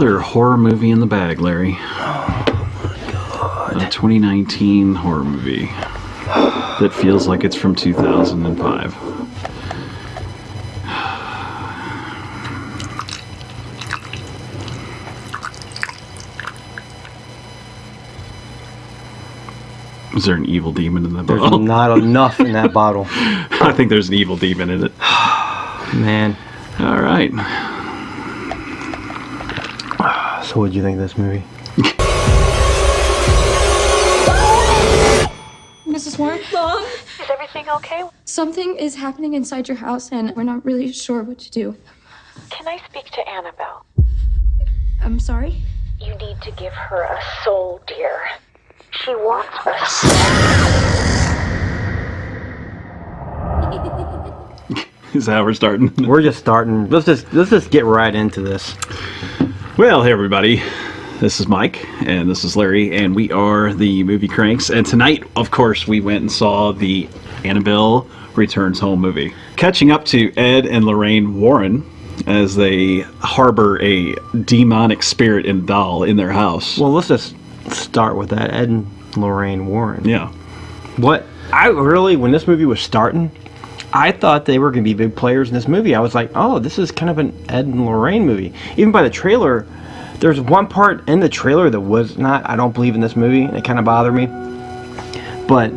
Another horror movie in the bag, Larry. Oh my God. A 2019 horror movie that feels like it's from 2005. Is there an evil demon in that There's bottle? not enough in that bottle. I think there's an evil demon in it. Man. All right. So what'd you think of this movie? Mrs. Warren? Mom? Is everything okay? Something is happening inside your house, and we're not really sure what to do. Can I speak to Annabelle? I'm sorry? You need to give her a soul, dear. She wants us. Is that how we're starting? We're just starting. Let's just get right into this. Well, hey everybody. This is Mike, and this is Larry, and we are the Movie Cranks. And tonight, of course, we went and saw the Annabelle Returns Home movie. Catching up to Ed and Lorraine Warren as they harbor a demonic spirit and doll in their house. Well, let's just start with that. Ed and Lorraine Warren. Yeah. When this movie was starting, I thought they were going to be big players in this movie. I was like, oh, this is kind of an Ed and Lorraine movie. Even by the trailer, there's one part in the trailer that was not, I don't believe in this movie, and it kind of bothered me. But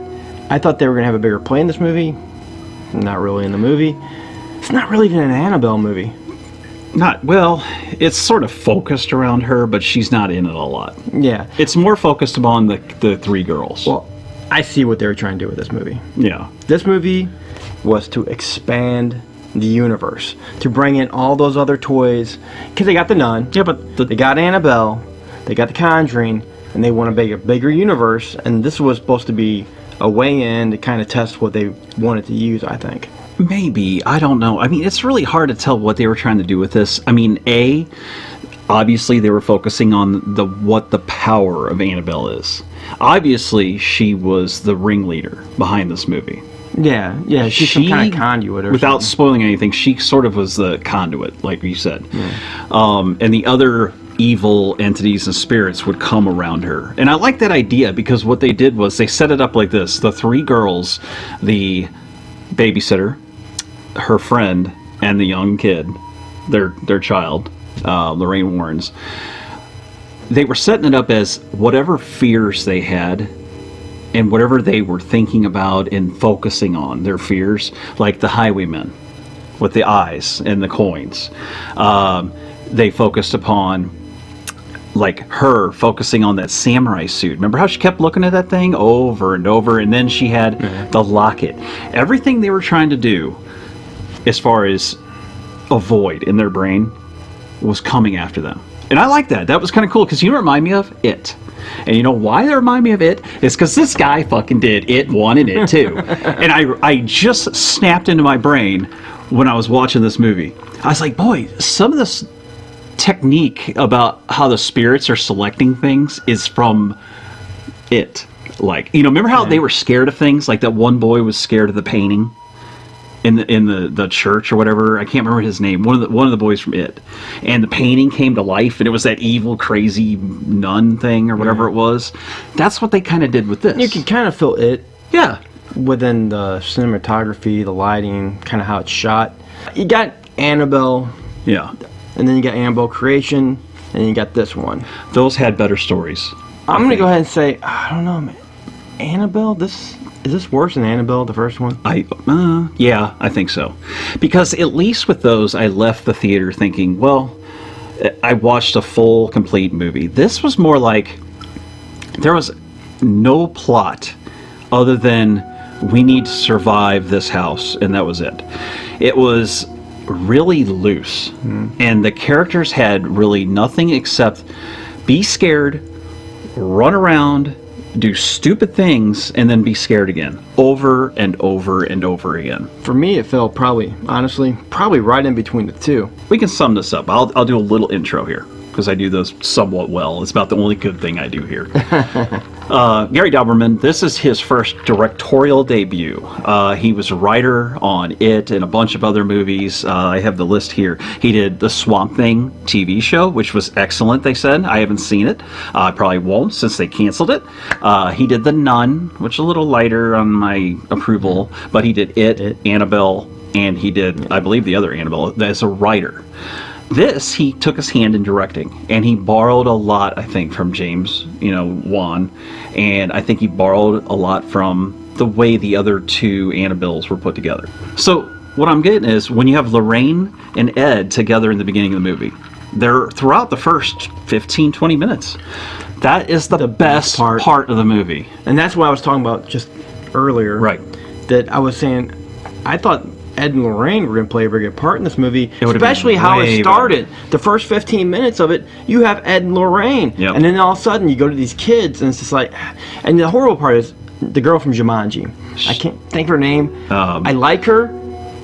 I thought they were going to have a bigger play in this movie. Not really in the movie. It's not really even an Annabelle movie. It's sort of focused around her, but she's not in it a lot. Yeah. It's more focused upon the three girls. Well, I see what they were trying to do with this movie. Yeah. This movie was to expand the universe, to bring in all those other toys, because they got the Nun, Yeah, but they got Annabelle, they got the Conjuring, and they want to make a bigger universe, and this was supposed to be a way in to kind of test what they wanted to use, I think. maybe, I don't know. I mean, it's really hard to tell what they were trying to do with this. I mean, obviously they were focusing on what the power of Annabelle is. Obviously, she was the ringleader behind this movie. Yeah, she's some kind of conduit or without something. spoiling anything, she sort of was the conduit, like you said. Yeah. And the other evil entities and spirits would come around her. And I like that idea because what they did was they set it up like this. The three girls, the babysitter, her friend, and the young kid, their child, Lorraine Warren's, they were setting it up as whatever fears they had and whatever they were thinking about and focusing on, their fears, like the highwaymen with the eyes and the coins. They focused upon, like, her focusing on that samurai suit. Remember how she kept looking at that thing over and over, and then she had the locket. Everything they were trying to do as far as avoid in their brain was coming after them. And I like that. That was kind of cool because you remind me of It. And you know why they remind me of It? It's because this guy fucking did It 1 and It 2. And I just snapped into my brain when I was watching this movie. I was like, boy, some of this technique about how the spirits are selecting things is from It. Like, remember how they were scared of things? Like that one boy was scared of the painting in the church or whatever. I can't remember his name. One of the boys from It, and the painting came to life, and it was that evil, crazy nun thing or whatever it was. That's what they kind of did with this. You can kind of feel it. Yeah. Within the cinematography, the lighting, kind of how it's shot. You got Annabelle. Yeah. And then you got Annabelle Creation, and you got this one. Those had better stories. I'm going to go ahead and say, I don't know, man. Annabelle, is this worse than Annabelle, the first one? Yeah, I think so. Because at least with those, I left the theater thinking, well, I watched a full, complete movie. This was more like there was no plot other than we need to survive this house, and that was it. It was really loose, and the characters had really nothing except be scared, run around, do stupid things, and then be scared again, over and over and over again. For me, it fell probably right in between the two. We can sum this up. I'll do a little intro here. because I do those somewhat well. It's about the only good thing I do here. Gary Dauberman, this is his first directorial debut. He was a writer on It and a bunch of other movies. I have the list here. He did the Swamp Thing TV show, which was excellent, they said. I haven't seen it. I probably won't since they canceled it. He did The Nun, which is a little lighter on my approval, but he did It, Annabelle, and he did, I believe, the other Annabelle as a writer. This, he took his hand in directing, and he borrowed a lot, I think, from James, Wan, and I think he borrowed a lot from the way the other two Annabelles were put together. So what I'm getting is, when you have Lorraine and Ed together in the beginning of the movie, they're throughout the first 15, 20 minutes. That is the best part of the movie. And that's what I was talking about just earlier. Right. That I was saying, I thought Ed and Lorraine were going to play a very good part in this movie, would've especially been how way it started. The first 15 minutes of it, you have Ed and Lorraine, Yep. and then all of a sudden you go to these kids, and it's just like, and the horrible part is the girl from Jumanji. I can't think of her name. I like her.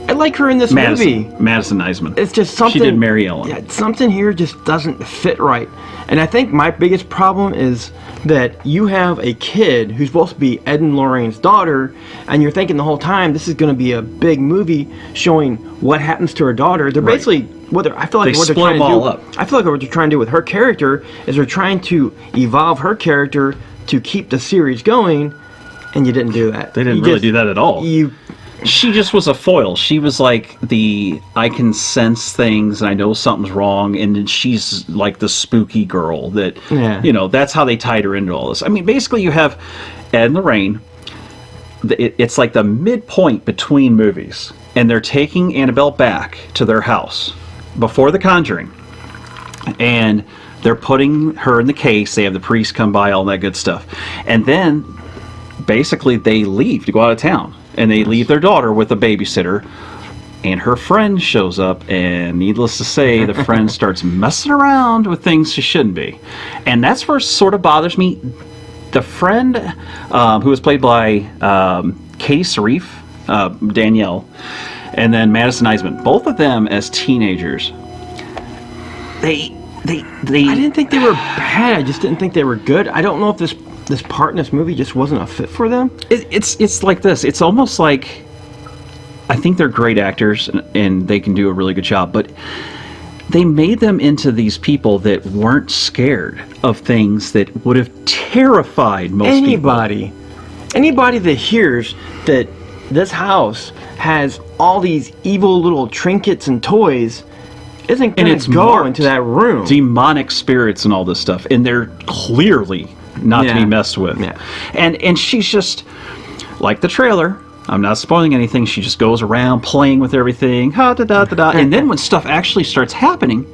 I like her in this movie. Madison Eisman. It's just something. She did Mary Ellen. Yeah, something here just doesn't fit right. And I think my biggest problem is that you have a kid who's supposed to be Ed and Lorraine's daughter, and you're thinking the whole time this is going to be a big movie showing what happens to her daughter. They're basically I feel like They what they're split trying to them do. all up. I feel like what they're trying to do with her character is they're trying to evolve her character to keep the series going, and you didn't do that. They didn't really do that at all. She just was a foil. She was like I can sense things and I know something's wrong, and then she's like the spooky girl that, that's how they tied her into all this. I mean, basically you have Ed and Lorraine. It's like the midpoint between movies, and they're taking Annabelle back to their house before The Conjuring, and they're putting her in the case. They have the priest come by, all that good stuff, and then basically they leave to go out of town. And they leave their daughter with a babysitter, and her friend shows up, and needless to say, the friend starts messing around with things she shouldn't be. And that's where it sort of bothers me. The friend, who was played by Katie Sarif, Danielle, and then Madison Eisman, both of them as teenagers, they I didn't think they were bad. I just didn't think they were good. I don't know if this part in this movie just wasn't a fit for them. It's like this. It's almost like, I think they're great actors and they can do a really good job, but they made them into these people that weren't scared of things that would have terrified most people. Anybody that hears that this house has all these evil little trinkets and toys isn't going to go into that room. Demonic spirits and all this stuff, and they're clearly not to be messed with. Yeah. And she's just like the trailer. I'm not spoiling anything. She just goes around playing with everything. And then when stuff actually starts happening,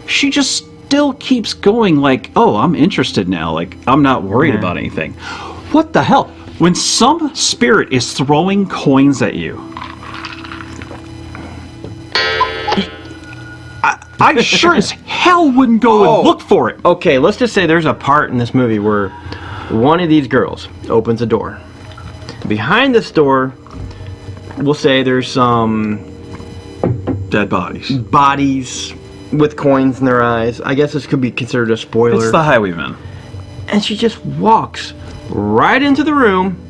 she just still keeps going like, oh, I'm interested now. Like, I'm not worried about anything. What the hell? When some spirit is throwing coins at you, I sure as hell wouldn't go and look for it. Okay, let's just say there's a part in this movie where one of these girls opens a door. Behind this door, we'll say there's some Dead bodies with coins in their eyes. I guess this could be considered a spoiler. It's the Highwaymen. And she just walks right into the room.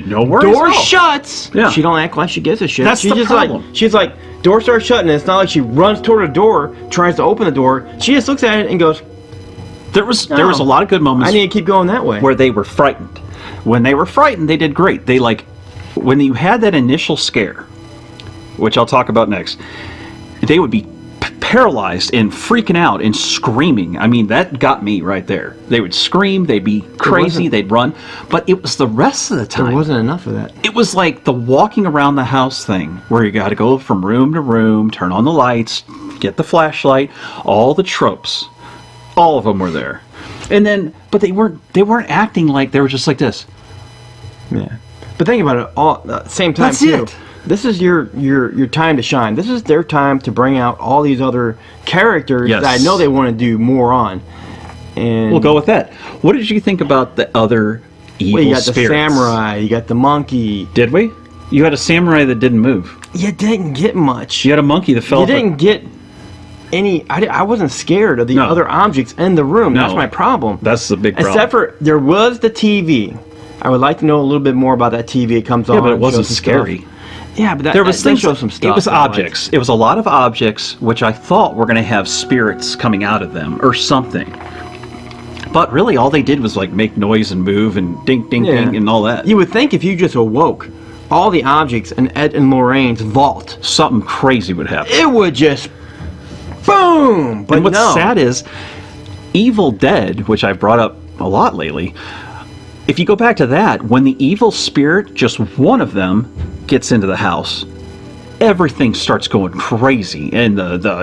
No worries. Door shuts. Yeah. She don't act like she gives a shit. That's the problem. She's like, door starts shutting, and it's not like she runs toward the door, tries to open the door. She just looks at it and goes, There was a lot of good moments. I need to keep going that way. Where they were frightened. When they were frightened, they did great. They when you had that initial scare, which I'll talk about next, they would be paralyzed and freaking out and screaming. I mean, that got me right there. They would scream, they'd be crazy, they'd run, but it was the rest of the time. There wasn't enough of that. It was like the walking around the house thing, where you got to go from room to room, turn on the lights, get the flashlight, all the tropes. All of them were there. And then, but they weren't acting like they were just like this. Yeah. But think about it, all at the same time That's too. it. This is your time to shine. This is their time to bring out all these other characters that I know they want to do more on. And we'll go with that. What did you think about the other evil you got spirits? the samurai, you got the monkey. Did we? You had a samurai that didn't move. You didn't get much. You had a monkey that fell. You didn't get any. I wasn't scared of the No. other objects in the room. No. That's my problem. That's the big problem. Except for there was the TV. I would like to know a little bit more about that TV. It comes on. Yeah, but it wasn't shows some scary. stuff. Yeah, but There was that things. shows some stuff. It was that I liked. objects. It was a lot of objects, which I thought were going to have spirits coming out of them or something. But really, all they did was like make noise and move and ding, ding, Yeah. ding, and all that. You would think if you just awoke all the objects in Ed and Lorraine's vault, Something crazy would happen. it would just boom. But And what's no. sad is, Evil Dead, which I've brought up a lot lately, if you go back to that, when the evil spirit, just one of them, gets into the house, everything starts going crazy. And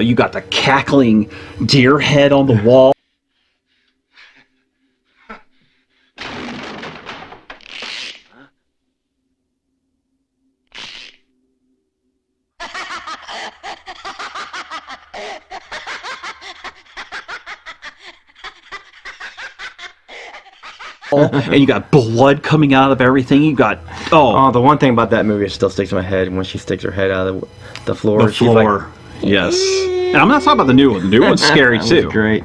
you got the cackling deer head on the wall. And you got blood coming out of everything. You got Oh, the one thing about that movie that still sticks in my head when she sticks her head out of the floor. the she's like, floor. Yes. And I'm not talking about the new one. The new one's scary that too. was great.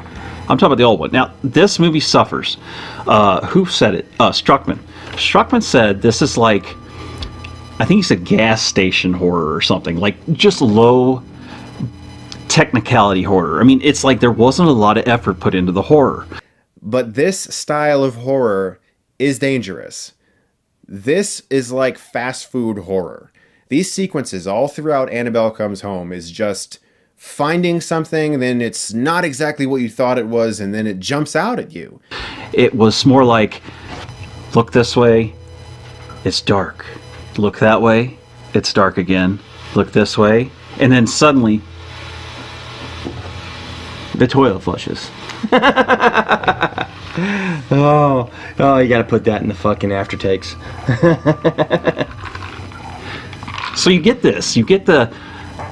I'm talking about the old one. Now, this movie suffers. Who said it? Struckman. Struckman said this is like, I think he said gas station horror or something. Like just low technicality horror. I mean, it's like there wasn't a lot of effort put into the horror. But this style of horror is dangerous. This is like fast food horror. These sequences all throughout Annabelle Comes Home is just finding something, then it's not exactly what you thought it was, and then it jumps out at you. It was more like, look this way, it's dark. Look that way, it's dark again. Look this way, and then suddenly, The toilet flushes. oh, you gotta put that in the fucking aftertakes. so you get this. You get the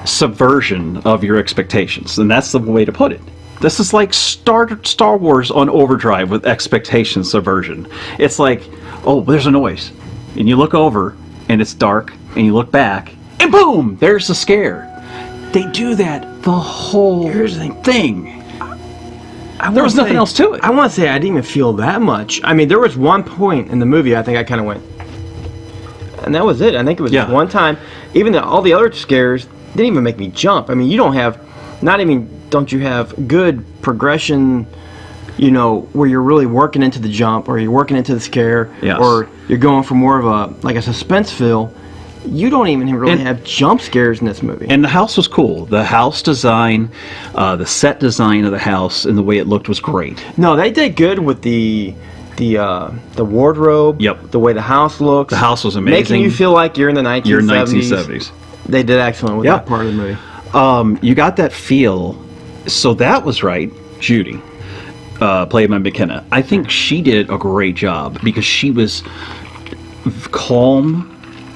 subversion of your expectations, and that's the way to put it. This is like Star Wars on overdrive with expectation subversion. It's like, oh, there's a noise, and you look over, and it's dark, and you look back, and boom, there's the scare. They do that the whole thing. There was nothing else to it. I want to say I didn't even feel that much. I mean, there was one point in the movie I think I kind of went, and that was it. I think it was Yeah. one time. Even all the other scares didn't even make me jump. I mean, don't you have good progression, where you're really working into the jump, or you're working into the scare, Yes. or you're going for more of a suspense feel. You don't even really have jump scares in this movie. And the house was cool. The house design, the set design of the house, and the way it looked was great. No, they did good with the wardrobe. Yep. The way the house looks. The house was amazing. Making you feel like you're in the 1970s. You're in 1970s. They did excellent with Yep. that part of the movie. You got that feel. So that was right. Judy, played by McKenna. I think she did a great job because she was calm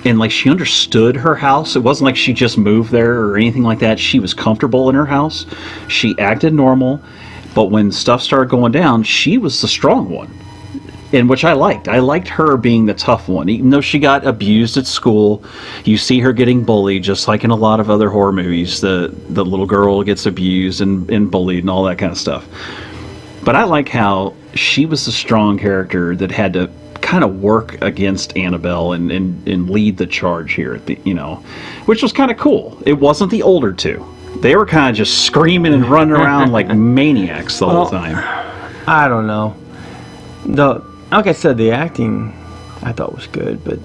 and like she understood her house. It wasn't like she just moved there or anything like that. She was comfortable in her house. She acted normal, but when stuff started going down, she was the strong one. And which I liked. I liked her being the tough one. Even though she got abused at school, you see her getting bullied, just like in a lot of other horror movies. The little girl gets abused and bullied and all that kind of stuff. But I like how she was the strong character that had to kind of work against Annabelle and lead the charge here at the, which was kind of cool. It wasn't the older two. They were kind of just screaming and running around like maniacs the whole time. I don't know. Like I said, the acting I thought was good, but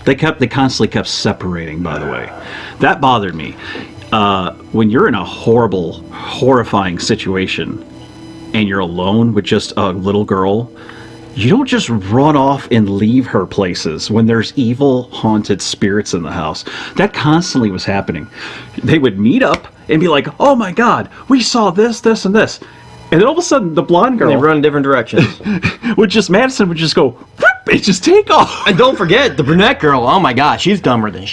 They constantly kept separating, by the way. That bothered me. When you're in a horrifying situation and you're alone with just a little girl, you don't just run off and leave her places when there's evil, haunted spirits in the house. That constantly was happening. They would meet up and be like, oh my God, we saw this, this, and this. And then all of a sudden, the blonde girl they run in different directions. Madison would just go, whoop, and just take off. And don't forget, the brunette girl, oh my God, she's dumber than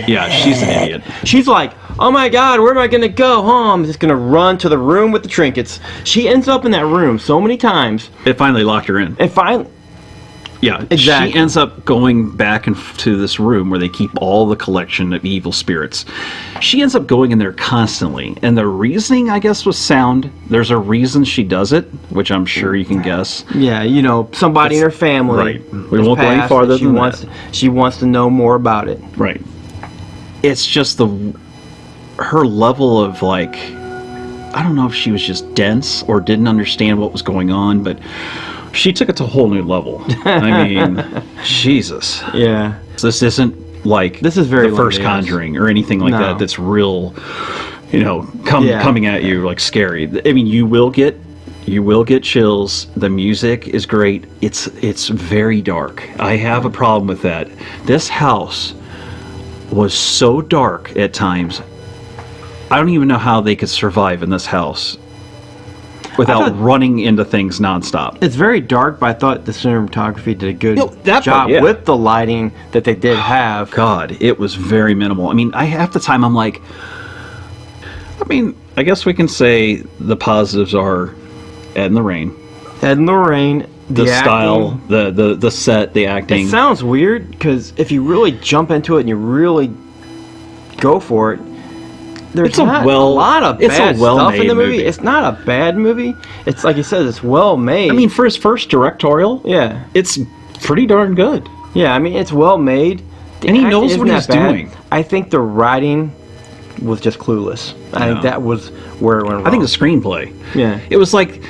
Yeah, she's an idiot. She's like, oh my God, where am I going to go? Oh, I'm just going to run to the room with the trinkets. She ends up in that room so many times. It finally locked her in. And finally, Yeah, Exactly. She ends up going back into this room where they keep all the collection of evil spirits. She ends up going in there constantly, and the reasoning, I guess, was sound. There's a reason she does it, which I'm sure you can guess. Yeah, you know, somebody in her family. Right. We has won't go any passed, farther and she than wants, that. She wants to know more about it. Right. It's just her level of, like, I don't know if she was just dense or didn't understand what was going on, but she took it to a whole new level. I mean, Jesus. Yeah. This isn't like This is very the first limited, yes. Conjuring or anything like No. that that's real, Yeah. coming at you like scary. I mean, you will get chills. The music is great. It's very dark. I have a problem with that. This house was so dark at times. I don't even know how they could survive in this house without running into things nonstop. It's very dark, but I thought the cinematography did a good that part, job yeah. with the lighting that they did have. God, it was very minimal. I mean, half the time I'm like, I guess we can say the positives are Ed and Lorraine. Ed and Lorraine, The style, acting. the set, the acting. It sounds weird because if you really jump into it and you really go for it, there's It's a not well- a lot of it's a bad stuff in well-made the movie. movie. It's not a bad movie. It's like you said, it's well made. I mean, for his first directorial, yeah, it's pretty darn good. yeah. I mean, it's well made, The And he acting knows isn't what that he's bad. doing. I think the writing was just clueless. I think that was where it went wrong. I think the screenplay. Yeah. It was like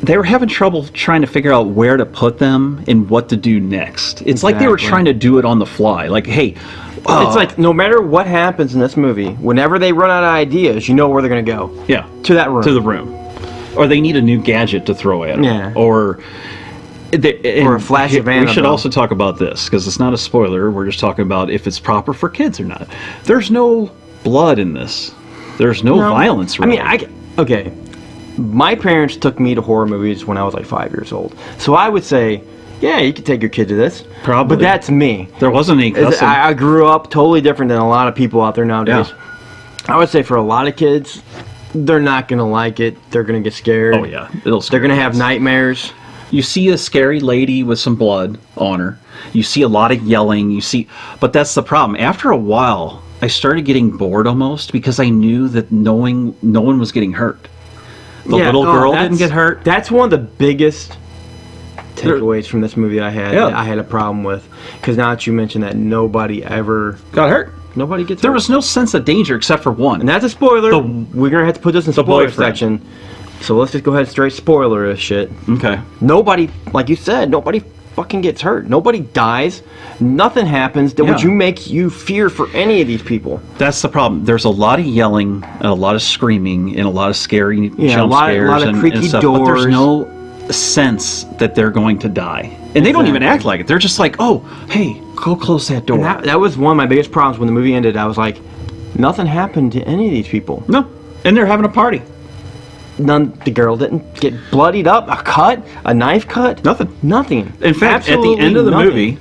they were having trouble trying to figure out where to put them and what to do next. It's like they were Exactly. trying to do it on the fly. Like, hey, It's like no matter what happens in this movie, whenever they run out of ideas, you know where they're gonna go. yeah, To that room. to the room, or they need a new gadget to throw at 'em. Yeah. or Or a flash of We should Annabelle. also talk about this because it's not a spoiler. We're just talking about if it's proper for kids or not. There's no blood in this. There's no violence. Really. I mean, okay. My parents took me to horror movies when I was like 5 years old, so I would say, yeah, you could take your kid to this. Probably. But that's me. there wasn't any cussing. I grew up totally different than a lot of people out there nowadays. Yeah. I would say for a lot of kids, they're not gonna like it. They're gonna get scared. Oh yeah, it'll. They're gonna have nightmares. You see a scary lady with some blood on her. You see a lot of yelling. But that's the problem. After a while, I started getting bored almost because I knew that no one was getting hurt. The little girl didn't get hurt. That's one of the biggest takeaways from this movie I had. Yeah. That I had a problem with because now that you mentioned that, nobody ever, Got hurt. nobody gets There hurt. was no sense of danger except for one. And that's a spoiler. The- We're gonna have to put this in the spoiler boyfriend. section. So let's just go ahead and straight spoiler this shit. Okay. Nobody, like you said, nobody fucking gets hurt. Nobody dies. Nothing happens that would Yeah. you make you fear for any of these people. That's the problem. There's a lot of yelling, and a lot of screaming, and a lot of scary jump a lot scares of and creaky stuff. But there's doors. no sense that they're going to die, and they don't even Exactly. act like it. They're just like, "Oh, hey, go close that door." And that was one of my biggest problems when the movie ended. I was like, nothing happened to any of these people. No, and they're having a party. The girl didn't get bloodied up, a cut, a knife cut. Nothing. Nothing. In fact, at the Absolutely end of the nothing. movie,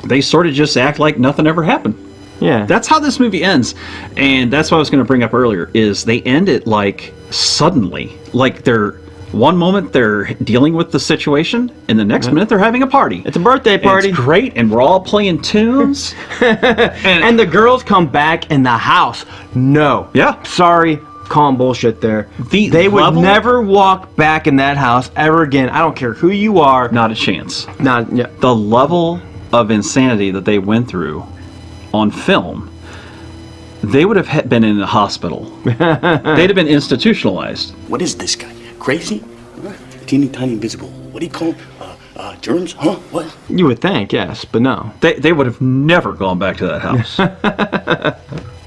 they sort of just act like nothing ever happened. Yeah. That's how this movie ends, and that's what I was going to bring up earlier. Is they end it like suddenly, like they're one moment they're dealing with the situation, and the next minute they're having a party. It's a birthday party. It's great, and we're all playing tunes. And the girls come back in the house. No. Yeah. Sorry. Calling bullshit there. They would level- never walk back in that house ever again. I don't care who you are. Not a chance. Yeah. The level of insanity that they went through on film, they would have been in a hospital. They'd have been institutionalized. What is this guy? Crazy? Teeny tiny invisible. What do you call 'em? Germs? Huh? What? You would think, yes, but no. They would have never gone back to that house.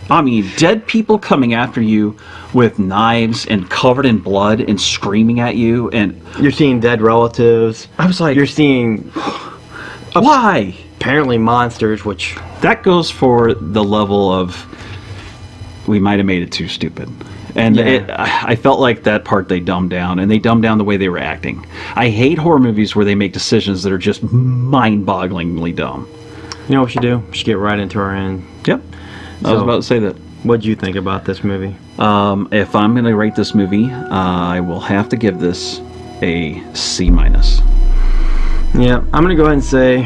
I mean, dead people coming after you with knives and covered in blood and screaming at you, and You're seeing dead relatives. I was like, You're seeing why? apparently monsters, which That goes for the level of we might have made it too stupid. And Yeah. I felt like that part they dumbed down, and they dumbed down the way they were acting. I hate horror movies where they make decisions that are just mind-bogglingly dumb. you know what we should do? We should get right into our end. Yep. I was So- about to say that. What'd you think about this movie? If I'm going to rate this movie, I will have to give this a C-. Yeah, I'm going to go ahead and say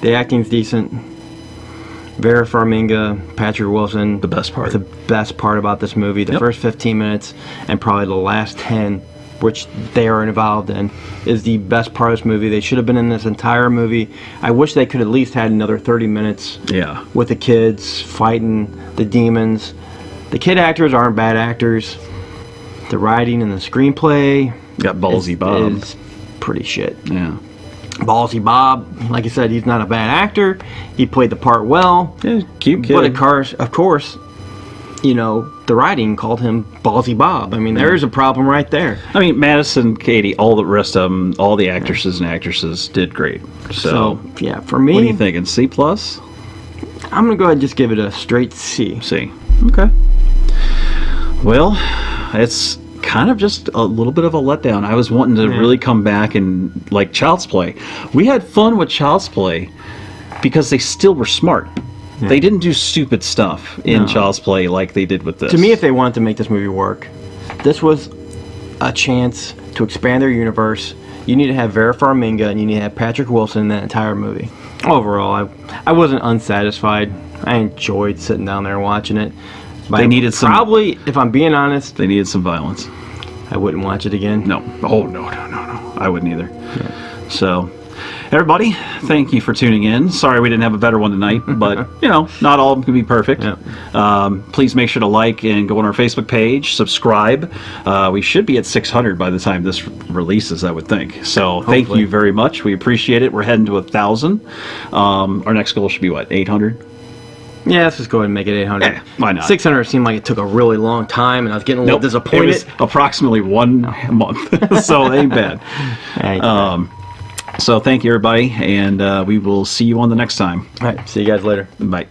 the acting's decent. Vera Farmiga, Patrick Wilson. The best part. The best part about this movie. The first 15 minutes and probably the last 10, which they are involved in, is the best part of this movie. They should have been in this entire movie. I wish they could at least had another 30 minutes with the kids fighting the demons. The kid actors aren't bad actors. The writing and the screenplay Got Ballsy Bob. is pretty shit. Yeah. Ballsy Bob, like I said, he's not a bad actor. He played the part well. Yeah, cute kid. But of course, you know, the writing called him Ballsy Bob. I mean, there's a problem right there. I mean, Madison, Katie, all the rest of them, all the actresses and actresses did great. So yeah, for me, what are you thinking? C plus? I'm gonna go ahead and just give it a straight C. C. Okay. Well, it's kind of just a little bit of a letdown. I was wanting to really come back and like Child's Play. We had fun with Child's Play because they still were smart. Yeah. They didn't do stupid stuff in Child's Play like they did with this. To me, if they wanted to make this movie work, this was a chance to expand their universe. You need to have Vera Farmiga and you need to have Patrick Wilson in that entire movie. Overall, I wasn't unsatisfied. I enjoyed sitting down there watching it. But they needed some. Probably, if I'm being honest, they needed some violence. I wouldn't watch it again. No. Oh, no. I wouldn't either. Yeah. So, everybody, thank you for tuning in. Sorry we didn't have a better one tonight, but, you know, not all of them can be perfect. Yeah. Please make sure to like and go on our Facebook page, subscribe. We should be at 600 by the time this releases, I would think. So, thank you very much. We appreciate it. We're heading to 1,000. Our next goal should be, what, 800? Yeah, let's just go ahead and make it 800. Yeah, why not? 600 seemed like it took a really long time, and I was getting a little disappointed. It was approximately 1 month, so it ain't bad. So thank you, everybody, and we will see you on the next time. All right, see you guys later. Bye.